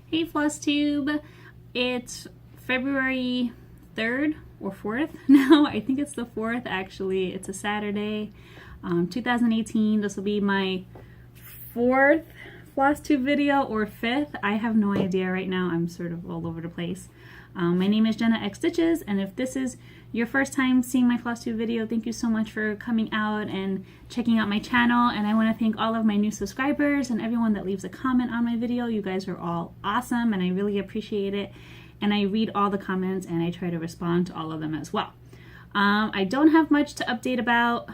Hey Floss Tube, it's February 3rd or 4th now. I think it's the 4th actually. It's a Saturday, 2018. This will be my 4th Floss Tube video or 5th. I have no idea right now. I'm sort of all over the place. My name is Jenna X Stitches, and if this is your first time seeing my Floss Tube video, thank you so much for coming out and checking out my channel. And I want to thank all of my new subscribers and everyone that leaves a comment on my video. You guys are all awesome and I really appreciate it. And I read all the comments and I try to respond to all of them as well. I don't have much to update about,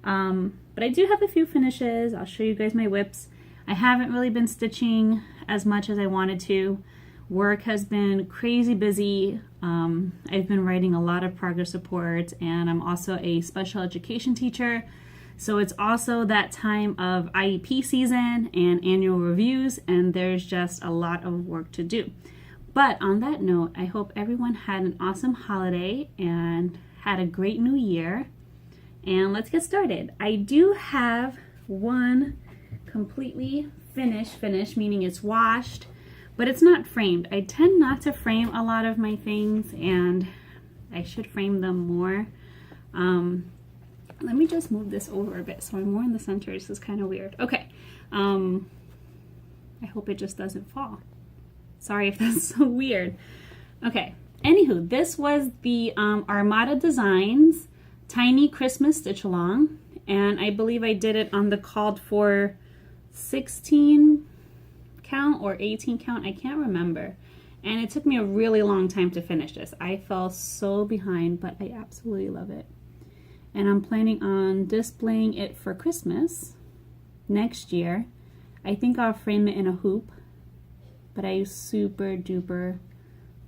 but I do have a few finishes. I'll show you guys my whips. I haven't really been stitching as much as I wanted to. Work has been crazy busy. I've been writing a lot of progress reports, and I'm also a special education teacher. So it's also that time of IEP season and annual reviews, and there's just a lot of work to do. But on that note, I hope everyone had an awesome holiday and had a great new year. And let's get started. I do have one completely finished, meaning it's washed, but it's not framed. I tend not to frame a lot of my things, and I should frame them more. Let me just move this over a bit so I'm more in the center. This is kind of weird. Okay. I hope it just doesn't fall. Sorry if that's so weird. Okay. Anywho, this was the Armada Designs Tiny Christmas Stitch Along, and I believe I did it on the called for 16 count or 18 count, I can't remember, and it took me a really long time to finish this. I fell so behind, but I absolutely love it, and I'm planning on displaying it for Christmas next year. I think I'll frame it in a hoop, but I super duper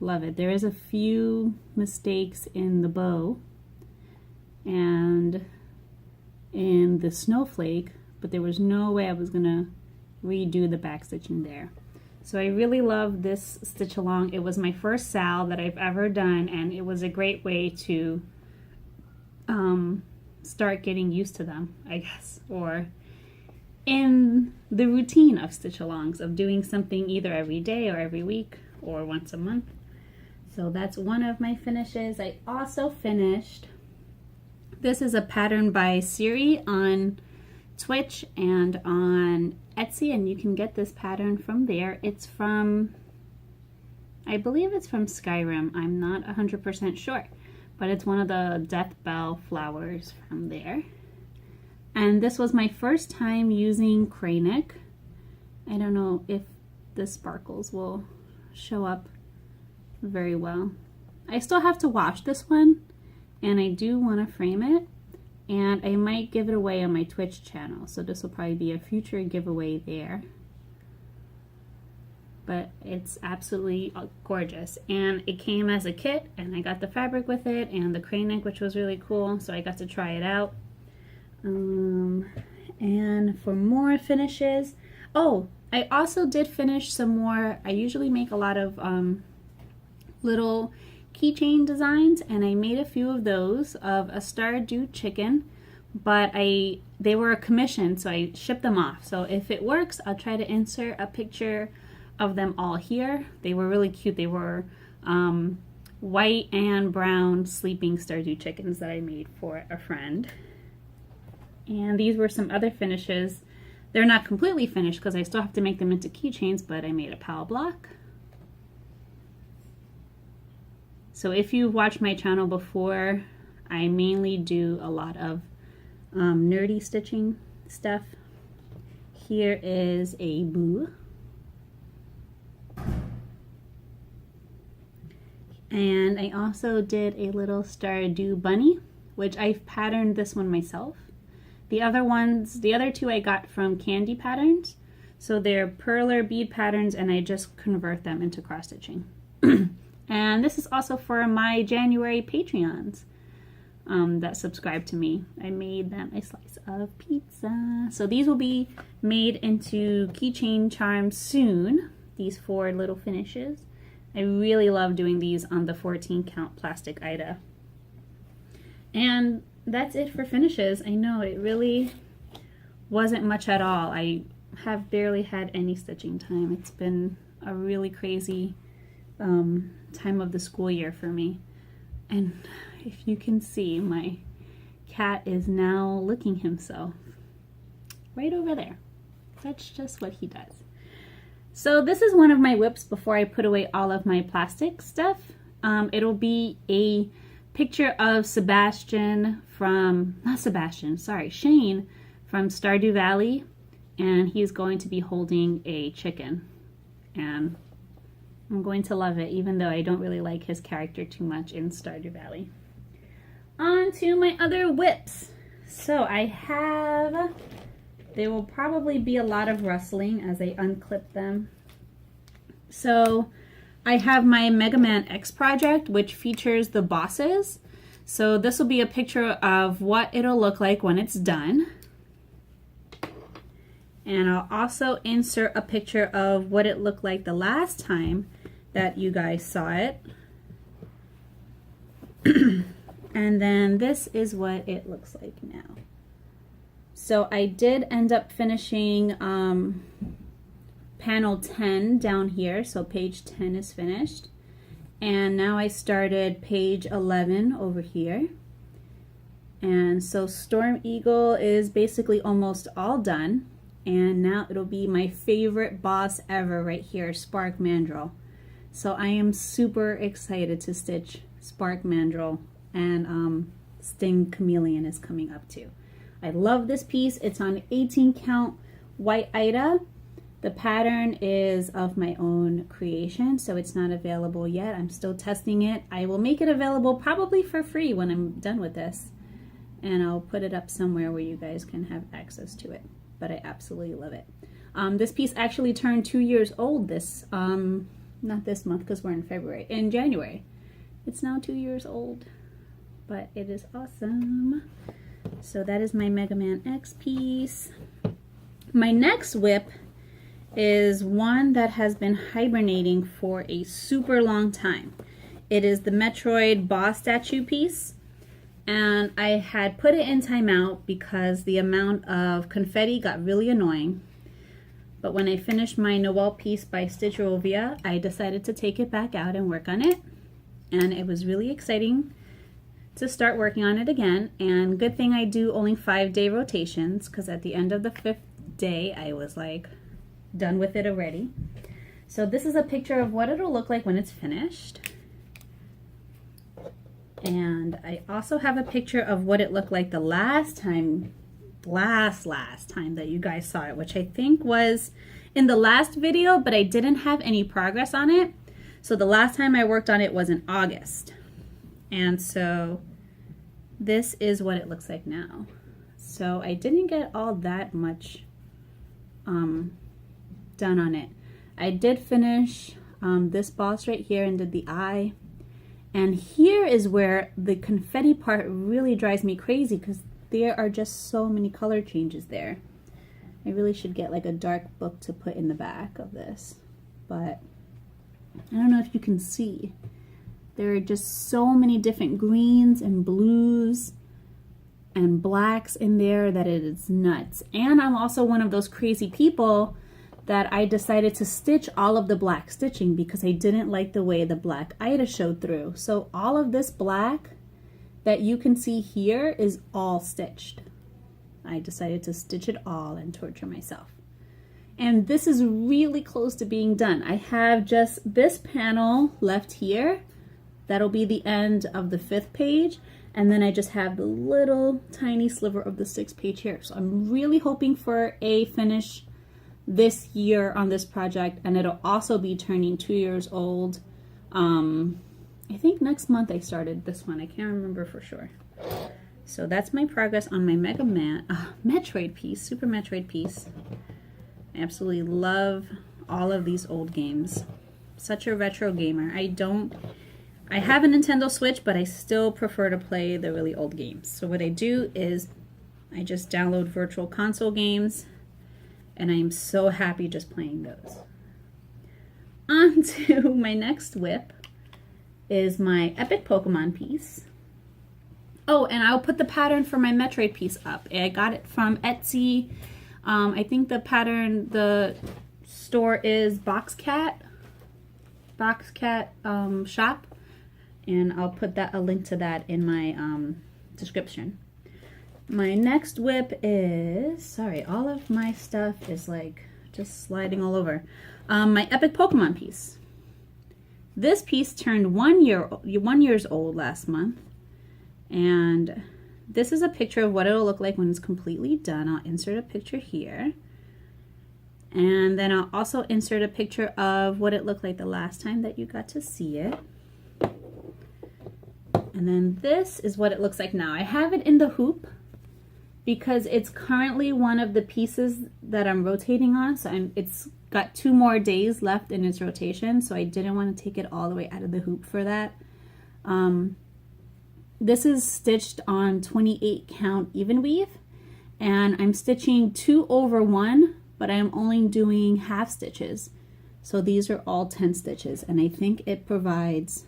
love it. There is a few mistakes in the bow and in the snowflake, but there was no way I was gonna redo the back stitching there. So I really love this stitch along. It was my first sal that I've ever done, and it was a great way to start getting used to them, I guess, or in the routine of stitch alongs, of doing something either every day or every week or once a month. So that's one of my finishes. I also finished, this is a pattern by Siri on Twitch and on Etsy, and you can get this pattern from there. It's from, I believe it's from Skyrim. I'm not 100% sure, but it's one of the death bell flowers from there. And this was my first time using Cranic. I don't know if the sparkles will show up very well. I still have to wash this one, and I do want to frame it. And I might give it away on my Twitch channel, so this will probably be a future giveaway there. But it's absolutely gorgeous, and it came as a kit, and I got the fabric with it and the crane neck, which was really cool, so I got to try it out. And for more finishes, oh, I also did finish some more. I usually make a lot of little keychain designs, and I made a few of those of a Stardew chicken, but they were a commission, so I shipped them off. So if it works, I'll try to insert a picture of them all here. They were really cute. They were white and brown sleeping Stardew chickens that I made for a friend. And these were some other finishes. They're not completely finished because I still have to make them into keychains, but I made a PAL block. So if you've watched my channel before, I mainly do a lot of nerdy stitching stuff. Here is a boo. And I also did a little Stardew Bunny, which I've patterned this one myself. The other two I got from Kandi patterns. So they're perler bead patterns, and I just convert them into cross stitching. And this is also for my January Patreons that subscribe to me. I made them a slice of pizza. So these will be made into keychain charms soon, these 4 little finishes. I really love doing these on the 14 count plastic Ida. And that's it for finishes. I know it really wasn't much at all. I have barely had any stitching time. It's been a really crazy time of the school year for me. And if you can see, my cat is now licking himself right over there. That's just what he does. So this is one of my whips before I put away all of my plastic stuff. It'll be a picture of Shane from Stardew Valley, and he's going to be holding a chicken, and I'm going to love it, even though I don't really like his character too much in Stardew Valley. On to my other whips. So I have, there will probably be a lot of rustling as I unclip them. So I have my Megaman X project, which features the bosses. So this will be a picture of what it'll look like when it's done. And I'll also insert a picture of what it looked like the last time that you guys saw it. And then this is what it looks like now. So I did end up finishing panel 10 down here, so page 10 is finished, and now I started page 11 over here. And so Storm Eagle is basically almost all done, and now it'll be my favorite boss ever right here, Spark Mandrill. So I am super excited to stitch Spark Mandrill, and Sting Chameleon is coming up too. I love this piece. It's on 18 count white Ida. The pattern is of my own creation, so it's not available yet. I'm still testing it. I will make it available probably for free when I'm done with this, and I'll put it up somewhere where you guys can have access to it. But I absolutely love it. This piece actually turned 2 years old this, not this month because we're in February, in January. It's now 2 years old, but it is awesome. So that is my Megaman X piece. My next whip is one that has been hibernating for a super long time. It is the Metroid boss statue piece, and I had put it in timeout because the amount of confetti got really annoying. But when I finished my Noel piece by Stitcherovia, I decided to take it back out and work on it, and it was really exciting to start working on it again. And good thing I do only 5-day rotations, because at the end of the 5th day I was like done with it already. So this is a picture of what it'll look like when it's finished, and I also have a picture of what it looked like the last time that you guys saw it, which I think was in the last video, but I didn't have any progress on it. So the last time I worked on it was in August, and so this is what it looks like now. So I didn't get all that much done on it. I did finish this boss right here and did the eye, and here is where the confetti part really drives me crazy because there are just so many color changes there. I really should get like a dark book to put in the back of this, but I don't know if you can see. There are just so many different greens and blues and blacks in there that it is nuts. And I'm also one of those crazy people that I decided to stitch all of the black stitching because I didn't like the way the black Ida showed through. So all of this black that you can see here is all stitched. I decided to stitch it all and torture myself. And this is really close to being done. I have just this panel left here. That'll be the end of the 5th page. And then I just have the little tiny sliver of the 6th page here. So I'm really hoping for a finish this year on this project, and it'll also be turning 2 years old. I think next month I started this one. I can't remember for sure. So that's my progress on my Metroid piece, Super Metroid piece. I absolutely love all of these old games. Such a retro gamer. I have a Nintendo Switch, but I still prefer to play the really old games. So what I do is I just download virtual console games, and I am so happy just playing those. On to my next whip is my Epic Pokemon piece. Oh, and I'll put the pattern for my Metroid piece up. I got it from Etsy. I think the pattern, the store is Box Cat shop, and I'll put a link to that in my description. My next whip is, sorry, all of my stuff is like just sliding all over. My Epic Pokemon piece. This piece turned 1 years old last month, and this is a picture of what it'll look like when it's completely done. I'll insert a picture here, and then I'll also insert a picture of what it looked like the last time that you got to see it. And then this is what it looks like now. I have it in the hoop because it's currently one of the pieces that I'm rotating on, so it's got 2 more days left in its rotation, so I didn't want to take it all the way out of the hoop for that. This is stitched on 28 count even weave, and I'm stitching 2 over 1, but I'm only doing half stitches. So these are all 10 stitches, and I think it provides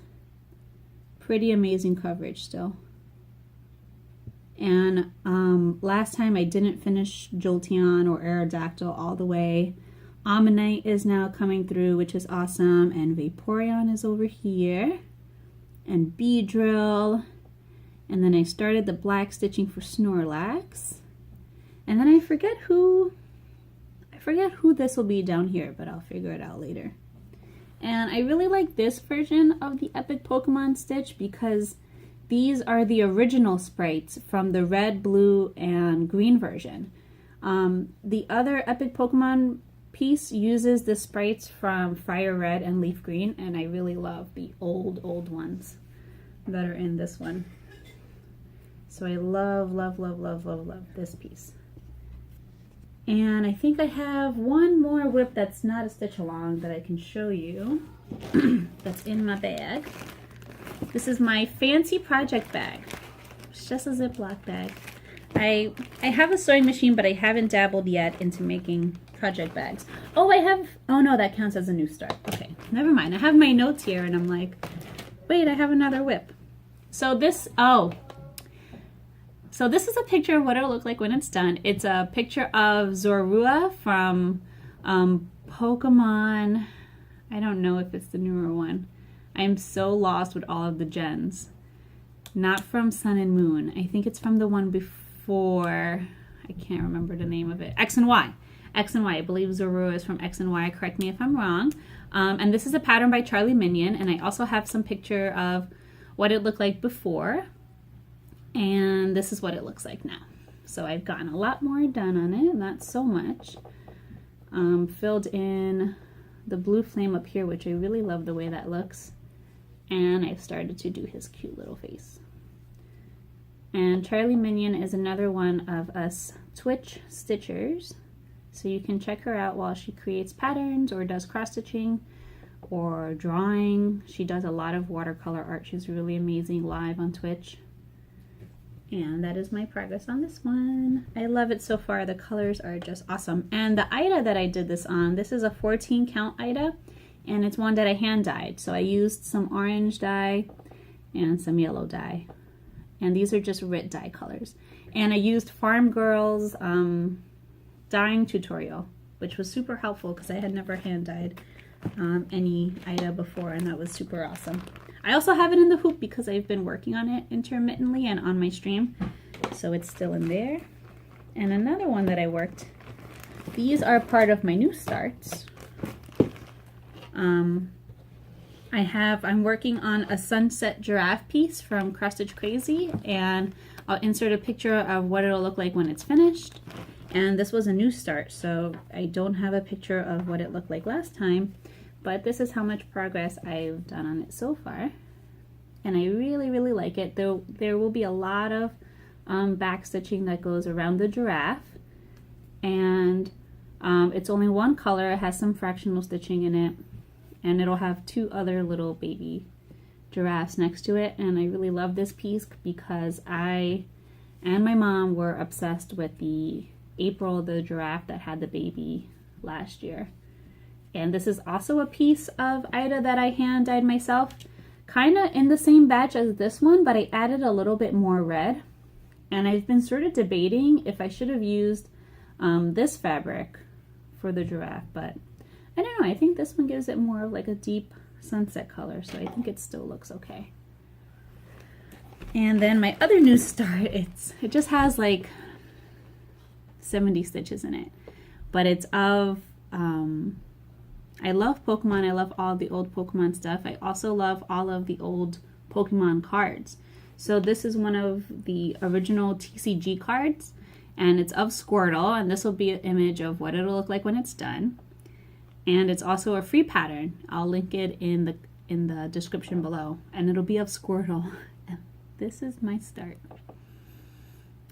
pretty amazing coverage still. And last time I didn't finish Jolteon or Aerodactyl all the way. Ammonite is now coming through, which is awesome, and Vaporeon is over here, and Beedrill, and then I started the black stitching for Snorlax, and then I forget who this will be down here, but I'll figure it out later. And I really like this version of the Epic Pokemon stitch because these are the original sprites from the red, blue, and green version. The other Epic Pokemon piece uses the sprites from Fire Red and Leaf Green, and I really love the old ones that are in this one. So I love this piece. And I think I have one more whip that's not a stitch along that I can show you. That's in my bag. This is my fancy project bag. It's just a Ziploc bag. I have a sewing machine, but I haven't dabbled yet into making project bags. Oh, no, that counts as a new start. Okay, never mind. I have my notes here, and I'm like, wait, I have another whip. So this is a picture of what it'll look like when it's done. It's a picture of Zorua from Pokemon. I don't know if it's the newer one. I am so lost with all of the gens. Not from Sun and Moon. I think it's from the one before. I can't remember the name of it. X and Y. X and Y. I believe Zorua is from X and Y. Correct me if I'm wrong. And this is a pattern by Charlie Minion. And I also have some picture of what it looked like before. And this is what it looks like now. So I've gotten a lot more done on it. Not so much. Filled in the blue flame up here, which I really love the way that looks. And I've started to do his cute little face. And Charlie Minion is another one of us Twitch stitchers. So you can check her out while she creates patterns or does cross stitching or drawing. She does a lot of watercolor art. She's really amazing live on Twitch. And that is my progress on this one. I love it so far. The colors are just awesome. And the Ida that I did this on, this is a 14 count Ida, and it's one that I hand dyed. So I used some orange dye and some yellow dye. And these are just Rit dye colors. And I used Farm Girl's dyeing tutorial, which was super helpful because I had never hand dyed any Ida before, and that was super awesome. I also have it in the hoop because I've been working on it intermittently and on my stream, so it's still in there. And another one that I worked, these are part of my new starts. I'm working on a Sunset Giraffe piece from Cross Stitch Crazy, and I'll insert a picture of what it'll look like when it's finished. And this was a new start, so I don't have a picture of what it looked like last time. But this is how much progress I've done on it so far. And I really, really like it. There will be a lot of back stitching that goes around the giraffe. And it's only one color. It has some fractional stitching in it. And it'll have 2 other little baby giraffes next to it. And I really love this piece because I and my mom were obsessed with the April, the giraffe that had the baby last year. And this is also a piece of Ida that I hand dyed myself, kind of in the same batch as this one, but I added a little bit more red. And I've been sort of debating if I should have used this fabric for the giraffe, but I don't know, I think this one gives it more of like a deep sunset color, so I think it still looks okay. And then my other new start, it just has like 70 stitches in it, but it's of I love Pokemon. I love all the old Pokemon stuff. I also love all of the old Pokemon cards. So this is one of the original TCG cards, and it's of Squirtle, and this will be an image of what it'll look like when it's done. And it's also a free pattern. I'll link it in the description below, and it'll be of Squirtle. And this is my start.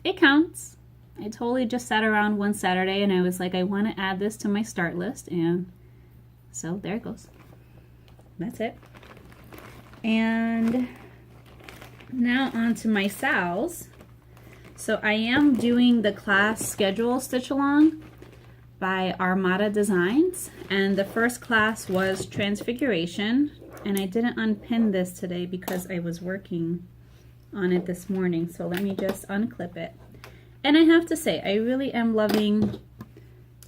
It counts. I totally just sat around one Saturday and I was like, I want to add this to my start list, and so there it goes. That's it. And now on to my SALs. So I am doing the class schedule stitch along by Armada Designs, and the first class was Transfiguration, and I didn't unpin this today because I was working on it this morning, so let me just unclip it. And I have to say, I really am loving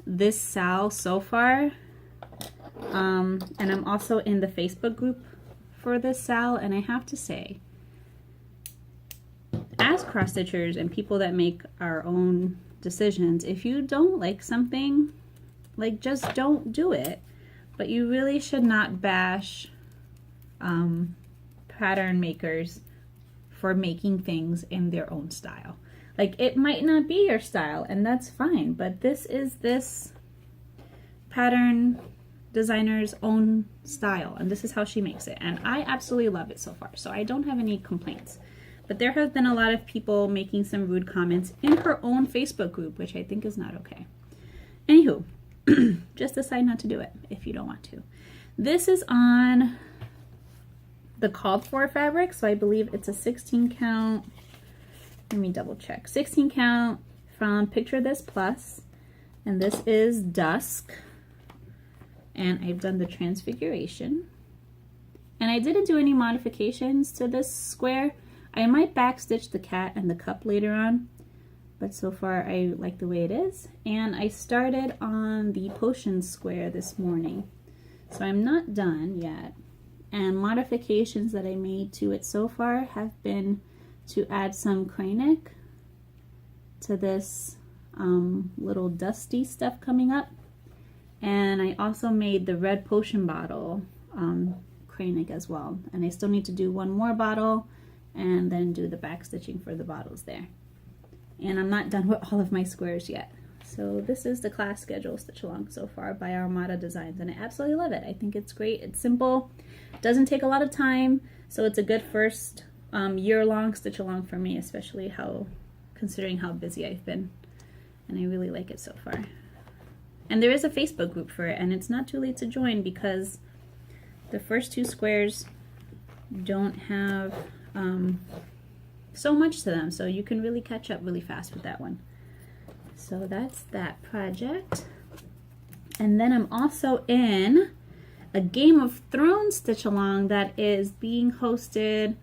this SAL so far. And I'm also in the Facebook group for this SAL, and I have to say, as cross stitchers and people that make our own decisions, if you don't like something, like, just don't do it. But you really should not bash pattern makers for making things in their own style. Like, it might not be your style, and that's fine, but this is this pattern designer's own style, and this is how she makes it, and I absolutely love it so far, so I don't have any complaints. But there have been a lot of people making some rude comments in her own Facebook group, which I think is not okay. Anywho, just decide not to do it if you don't want to. This is on the called for fabric, so I believe it's a 16 count. Let me double check. 16 count from Picture This Plus, and this is Dusk, and I've done the Transfiguration, and I didn't do any modifications to this square. I might backstitch the cat and the cup later on, but so far I like the way it is. And I started on the potion square this morning, so I'm not done yet. And modifications that I made to it so far have been to add some cranic to this little dusty stuff coming up. And I also made the red potion bottle cranic as well. And I still need to do one more bottle and then do the back stitching for the bottles there. And I'm not done with all of my squares yet. So this is the class schedule stitch along so far by Armada Designs, and I absolutely love it. I think it's great. It's simple, doesn't take a lot of time, so it's a good first year-long stitch along for me, especially considering how busy I've been, and I really like it so far. And there is a Facebook group for it, and it's not too late to join because the first two squares don't have so much to them, so you can really catch up really fast with that one. So that's that project. And then I'm also in a Game of Thrones stitch along that is being hosted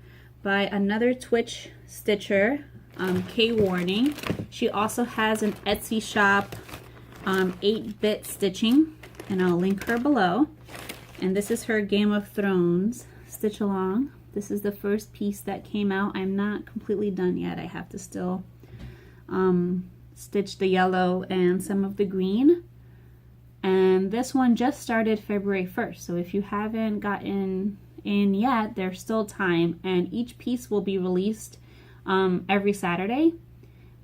by another Twitch stitcher, K Warning. She also has an Etsy shop, 8-bit stitching, and I'll link her below. And this is her Game of Thrones stitch along. This is the first piece that came out. I'm not completely done yet. I have to still stitch the yellow and some of the green. And this one just started February 1st. So if you haven't gotten in yet, there's still time. And each piece will be released every Saturday.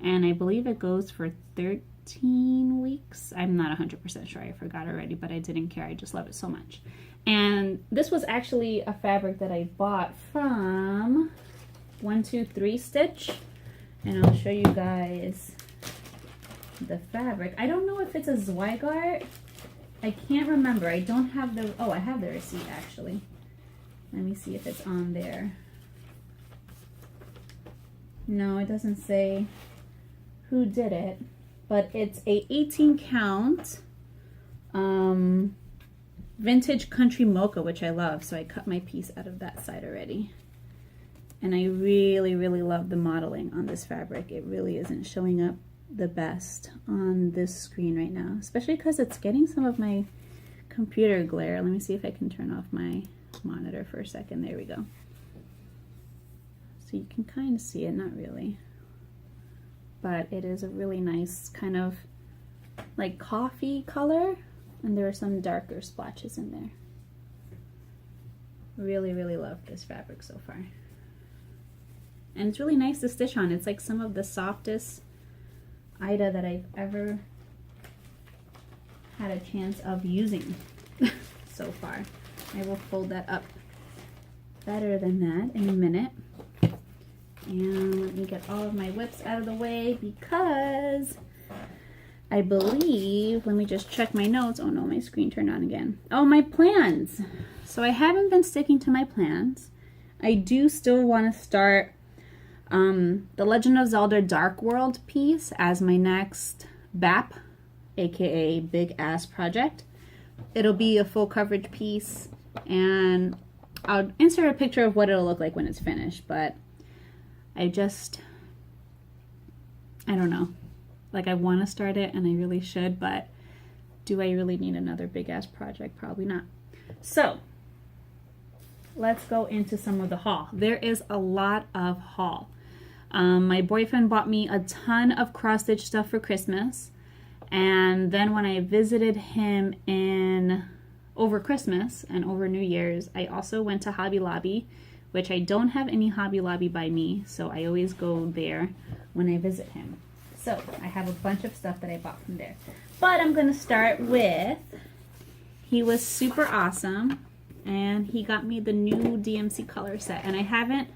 And I believe it goes for 13 weeks. I'm not 100% sure. I forgot already, but I didn't care. I just love it so much. And this was actually a fabric that I bought from 123 Stitch. And I'll show you guys the fabric. I don't know if it's a Zweigart. I can't remember. I don't have the, oh, I have the receipt actually. Let me see if it's on there. No, it doesn't say who did it, but it's a 18 count vintage country mocha, which I love, so I cut my piece out of that side already. And I really, really love the modeling on this fabric. It really isn't showing up the best on this screen right now, especially because it's getting some of my computer glare. Let me see if I can turn off my monitor for a second. There we go. So you can kind of see it, not really, but it is a really nice kind of like coffee color, and there are some darker splotches in there. Really, really love this fabric so far. And it's really nice to stitch on. It's like some of the softest Ida that I've ever had a chance of using so far. I will fold that up better than that in a minute. And let me get all of my whips out of the way because I believe, let me just check my notes. Oh no, my screen turned on again. Oh, my plans. So I haven't been sticking to my plans. I do still want to start the Legend of Zelda Dark World piece as my next BAP, aka Big Ass Project. It'll be a full coverage piece, and I'll insert a picture of what it'll look like when it's finished, but I don't know. Like, I want to start it, and I really should, but do I really need another big ass project? Probably not. So, let's go into some of the haul. There is a lot of haul. My boyfriend bought me a ton of cross-stitch stuff for Christmas, and then when I visited him over Christmas and over New Year's, I also went to Hobby Lobby, which I don't have any Hobby Lobby by me, so I always go there when I visit him. So I have a bunch of stuff that I bought from there. But I'm going to start with, he was super awesome, and he got me the new DMC color set, and I haven't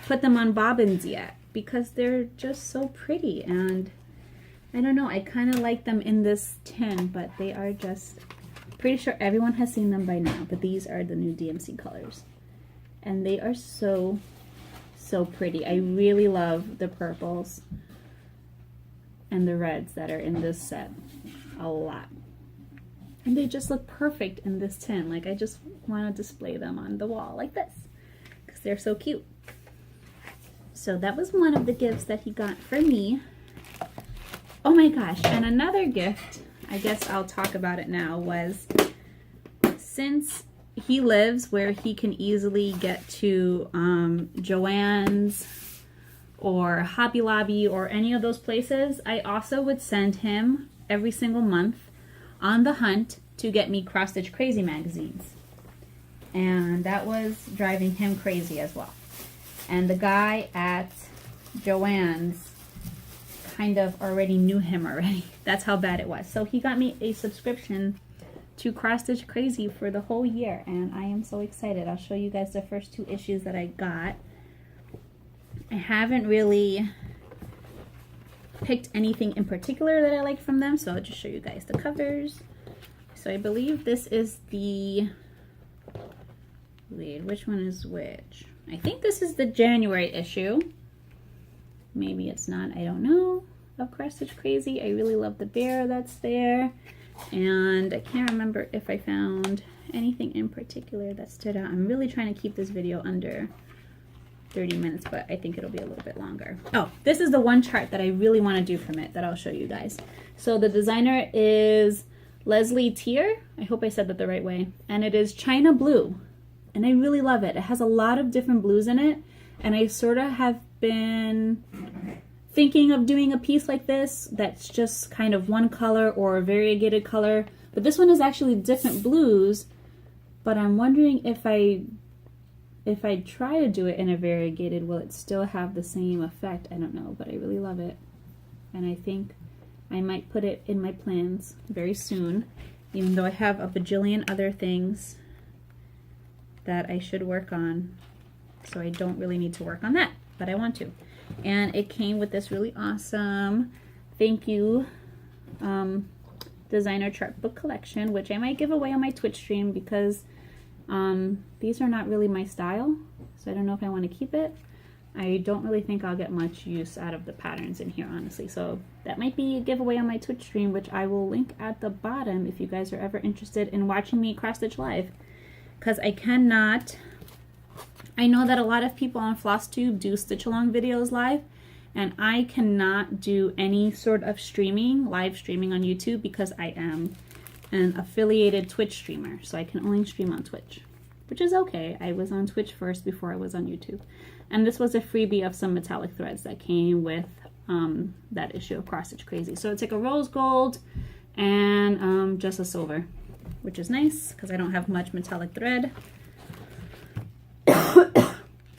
put them on bobbins yet because they're just so pretty, and I don't know, I kind of like them in this tin, but they are just, pretty sure everyone has seen them by now, but these are the new DMC colors, and they are so pretty. I really love the purples and the reds that are in this set a lot, and they just look perfect in this tin. Like, I just want to display them on the wall like this because they're so cute. So that was one of the gifts that he got for me. Oh my gosh, and another gift, I guess I'll talk about it now, was since he lives where he can easily get to Joann's or Hobby Lobby or any of those places, I also would send him every single month on the hunt to get me Cross Stitch Crazy magazines. And that was driving him crazy as well. And the guy at Joann's kind of already knew him already. That's how bad it was. So he got me a subscription to Cross Stitch Crazy for the whole year, and I am so excited. I'll show you guys the first 2 issues that I got. I haven't really picked anything in particular that I like from them, so I'll just show you guys the covers. So I believe this is the, wait, which one is which? I think this is the January issue. Maybe it's not, I don't know, of Cross Stitch Crazy. I really love the bear that's there, and I can't remember if I found anything in particular that stood out. I'm really trying to keep this video under 30 minutes, but I think it'll be a little bit longer. Oh, this is the one chart that I really want to do from it that I'll show you guys. So the designer is Leslie Tier. I hope I said that the right way. And it is China Blue. And I really love it. It has a lot of different blues in it. And I sort of have been thinking of doing a piece like this that's just kind of one color or a variegated color. But this one is actually different blues. But I'm wondering if I try to do it in a variegated, will it still have the same effect? I don't know, but I really love it. And I think I might put it in my plans very soon, even though I have a bajillion other things that I should work on. So I don't really need to work on that, but I want to. And it came with this really awesome thank you designer chart book collection, which I might give away on my Twitch stream because these are not really my style, so I don't know if I want to keep it. I don't really think I'll get much use out of the patterns in here, honestly, so that might be a giveaway on my Twitch stream, which I will link at the bottom if you guys are ever interested in watching me cross stitch live, because I cannot. I know that a lot of people on FlossTube do stitch along videos live, And I cannot do any sort of streaming, live streaming on YouTube because I am an affiliated Twitch streamer. So I can only stream on Twitch, which is okay. I was on Twitch first before I was on YouTube. And this was a freebie of some metallic threads that came with that issue of Cross Stitch Crazy. So it's like a rose gold and just a silver, which is nice because I don't have much metallic thread.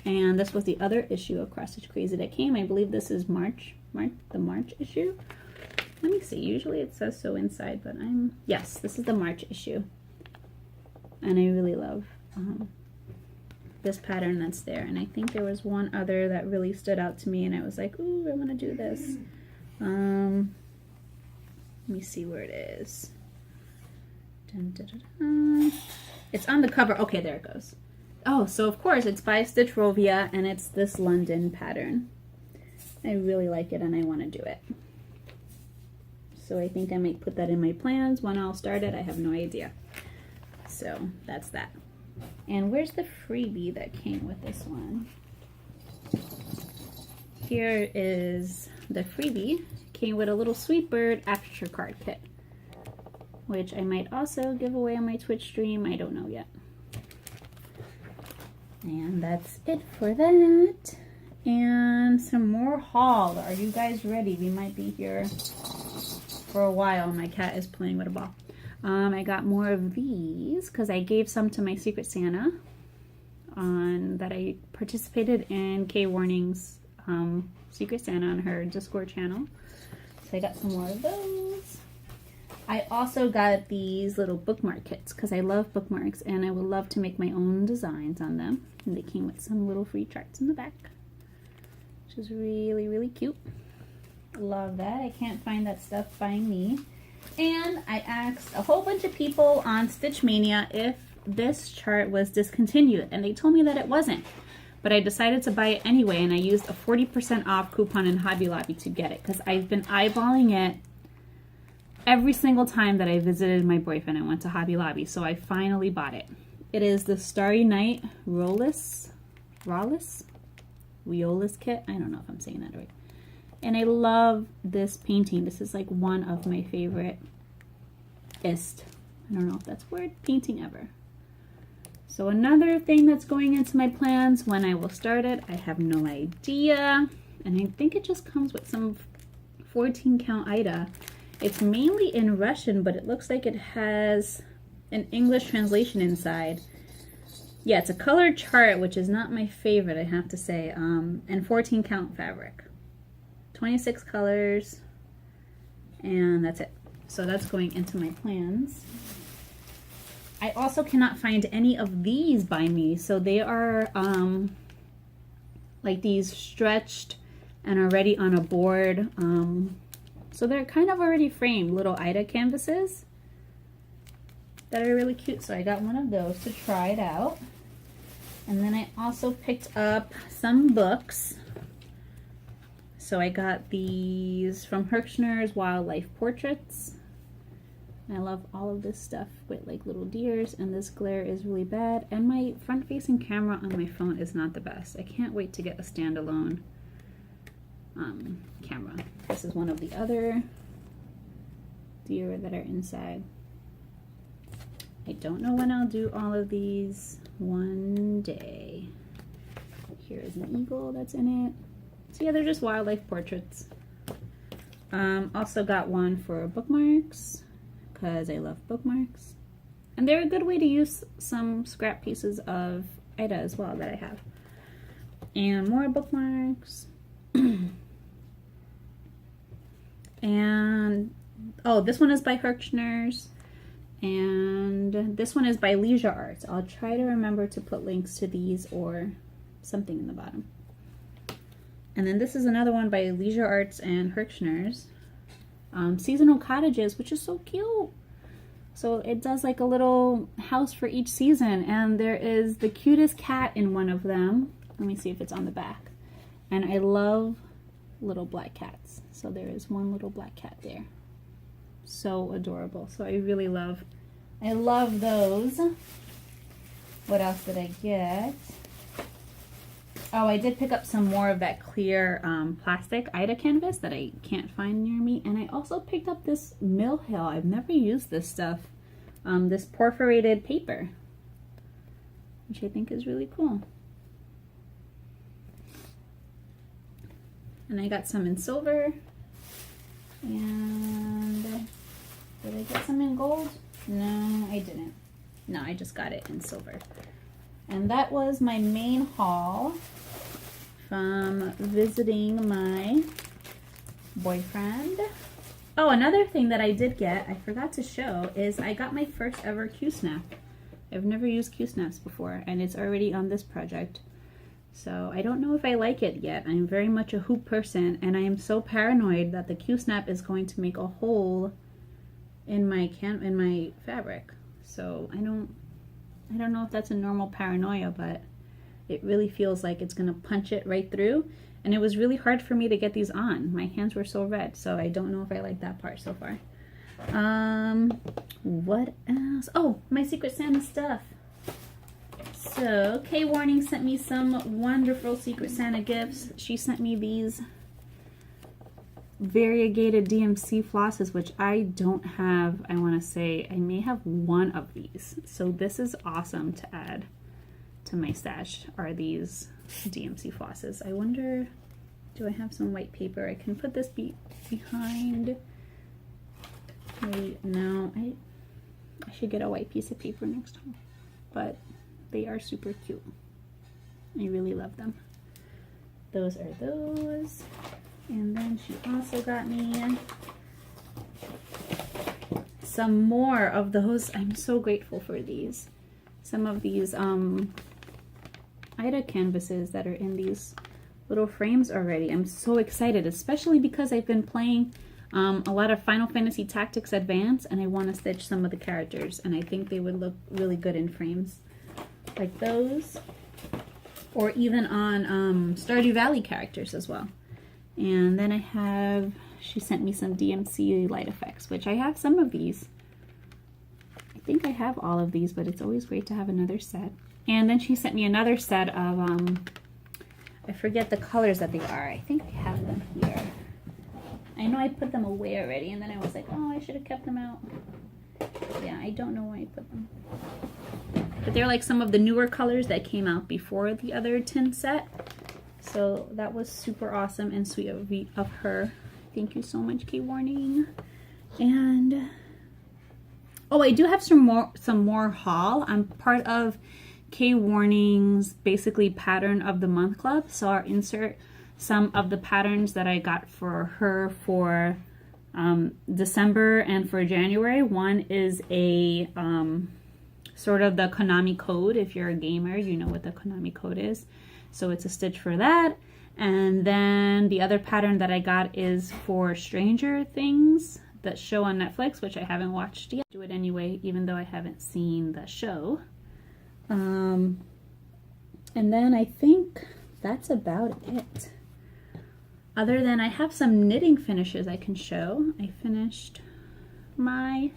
And this was the other issue of Cross Stitch Crazy that came. I believe this is the March issue. Let me see. Usually it says so inside, but yes, this is the March issue. And I really love this pattern that's there. And I think there was one other that really stood out to me, and I was like, ooh, I want to do this. Let me see where it is. Dun, dun, dun, dun. It's on the cover. Okay, there it goes. Oh, so of course it's by Stitch Rovia, and it's this London pattern. I really like it, and I want to do it. So I think I might put that in my plans. When I'll start it, I have no idea. So that's that. And where's the freebie that came with this one? Here is the freebie. Came with a little Sweet Bird aperture card kit, which I might also give away on my Twitch stream. I don't know yet. And that's it for that. And some more haul. Are you guys ready? We might be here for a while. My cat is playing with a ball. I got more of these because I gave some to my Secret Santa that I participated in K Warning's Secret Santa on her Discord channel. So I got some more of those. I also got these little bookmark kits because I love bookmarks and I would love to make my own designs on them. And they came with some little free charts in the back, which is really, really cute. Love that. I can't find that stuff by me. And I asked a whole bunch of people on Stitch Mania if this chart was discontinued, and they told me that it wasn't. But I decided to buy it anyway, and I used a 40% off coupon in Hobby Lobby to get it because I've been eyeballing it every single time that I visited my boyfriend and went to Hobby Lobby, so I finally bought it. It is the Starry Night Rowless kit. I don't know if I'm saying that right. And I love this painting. This is like one of my favorite I don't know if that's a word, painting ever. So another thing that's going into my plans when I will start it, I have no idea. And I think it just comes with some 14 count Ida. It's mainly in Russian, but it looks like it has an English translation inside. Yeah, it's a colored chart, which is not my favorite, I have to say. And 14 count fabric. 26 colors. And that's it. So that's going into my plans. I also cannot find any of these by me. So they are like these stretched and already on a board. So they're kind of already framed little Ida canvases that are really cute. So I got one of those to try it out. And then I also picked up some books. So I got these from Hirschner's Wildlife Portraits. I love all of this stuff with like little deers, and this glare is really bad. And my front-facing camera on my phone is not the best. I can't wait to get a standalone camera. This is one of the other deer that are inside. I don't know when I'll do all of these. One day. Here is an eagle that's in it. So yeah, they're just wildlife portraits. Also got one for bookmarks because I love bookmarks. And they're a good way to use some scrap pieces of Ida as well that I have. And more bookmarks. And oh, this one is by Hirschner's. And this one is by Leisure Arts. I'll try to remember to put links to these or something in the bottom. And then this is another one by Leisure Arts and Hirschner's. Seasonal Cottages, which is so cute. So it does like a little house for each season. And there is the cutest cat in one of them. Let me see if it's on the back. And I love little black cats. So there is one little black cat there. So adorable. So I really love those. What else did I get? Oh, I did pick up some more of that clear plastic Ida canvas that I can't find near me. And I also picked up this Mill Hill. I've never used this stuff. This perforated paper, which I think is really cool. And I got some in silver. And did I get some in gold? No, I didn't. No, I just got it in silver. And that was my main haul from visiting my boyfriend. Oh, another thing that I did get, I forgot to show, is I got my first ever Q-snap. I've never used Q-snaps before, and it's already on this project. So I don't know if I like it yet. I'm very much a hoop person, and I am so paranoid that the Q-snap is going to make a hole in my fabric. So I don't know if that's a normal paranoia, but it really feels like it's gonna punch it right through. And it was really hard for me to get these on. My hands were so red, so I don't know if I like that part so far. What else? Oh, my Secret Santa stuff. So K Warning sent me some wonderful Secret Santa gifts. She sent me these variegated DMC flosses, which I don't have. I want to say I may have one of these. So this is awesome to add to my stash, are these DMC flosses. I wonder, do I have some white paper? I can put this behind. Wait, no, I should get a white piece of paper next time. But they are super cute. I really love them. Those are those. And then she also got me some more of those. I'm so grateful for these. Some of these Ida canvases that are in these little frames already. I'm so excited, especially because I've been playing a lot of Final Fantasy Tactics Advance, and I want to stitch some of the characters, and I think they would look really good in frames like those, or even on Stardew Valley characters as well. And then I have, she sent me some DMC light effects, which I have some of these. I think I have all of these, but it's always great to have another set. And then she sent me another set of, I forget the colors that they are. I think I have them here. I know I put them away already, and then I was like, oh, I should have kept them out. Yeah, I don't know where I put them. But they're like some of the newer colors that came out before the other tin set. So that was super awesome and sweet of her. Thank you so much, K Warning. And oh, I do have some more haul. I'm part of K Warning's basically pattern of the month club. So I'll insert some of the patterns that I got for her for December and for January. One is a sort of the Konami code. If you're a gamer, you know what the Konami code is. So it's a stitch for that. And then the other pattern that I got is for Stranger Things, that show on Netflix, which I haven't watched yet. Do it anyway, even though I haven't seen the show. And then I think that's about it. Other than I have some knitting finishes I can show. I finished my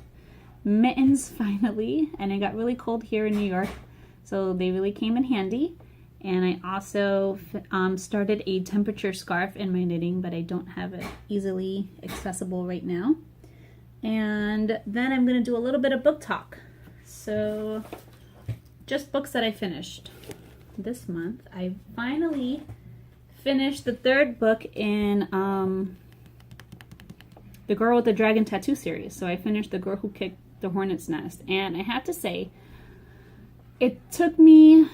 mittens finally, and it got really cold here in New York, so they really came in handy. And I also started a temperature scarf in my knitting, but I don't have it easily accessible right now. And then I'm going to do a little bit of book talk. So just books that I finished this month. I finally finished the third book in the Girl with the Dragon Tattoo series. So I finished The Girl Who Kicked the Hornet's Nest. And I have to say, it took me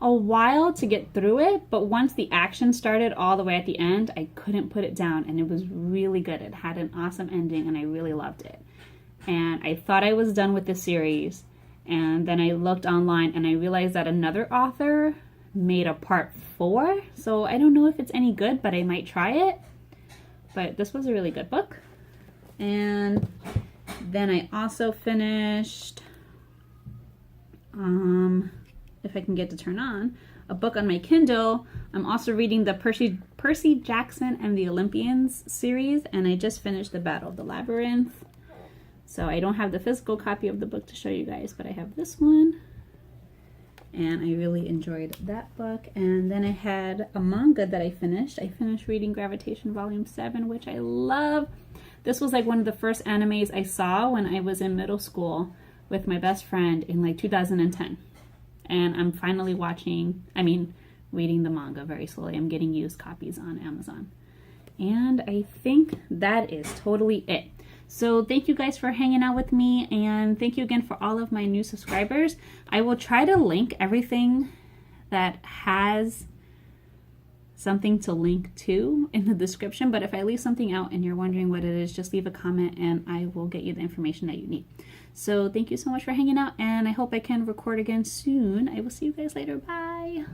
a while to get through it, but once the action started all the way at the end, I couldn't put it down, and it was really good. It had an awesome ending, and I really loved it. And I thought I was done with the series, and then I looked online, and I realized that another author made a part 4, so I don't know if it's any good, but I might try it. But this was a really good book. And then I also finished if I can get to turn on, a book on my Kindle. I'm also reading the Percy Jackson and the Olympians series, and I just finished The Battle of the Labyrinth. So I don't have the physical copy of the book to show you guys, but I have this one. and I really enjoyed that book. And then I had a manga that I finished. I finished reading Gravitation Volume 7, which I love. This was like one of the first animes I saw when I was in middle school with my best friend in like 2010. And I'm finally reading the manga very slowly. I'm getting used copies on Amazon. And I think that is totally it. So thank you guys for hanging out with me, and thank you again for all of my new subscribers. I will try to link everything that has something to link to in the description, but if I leave something out and you're wondering what it is, just leave a comment and I will get you the information that you need. So thank you so much for hanging out, and I hope I can record again soon. I will see you guys later. Bye.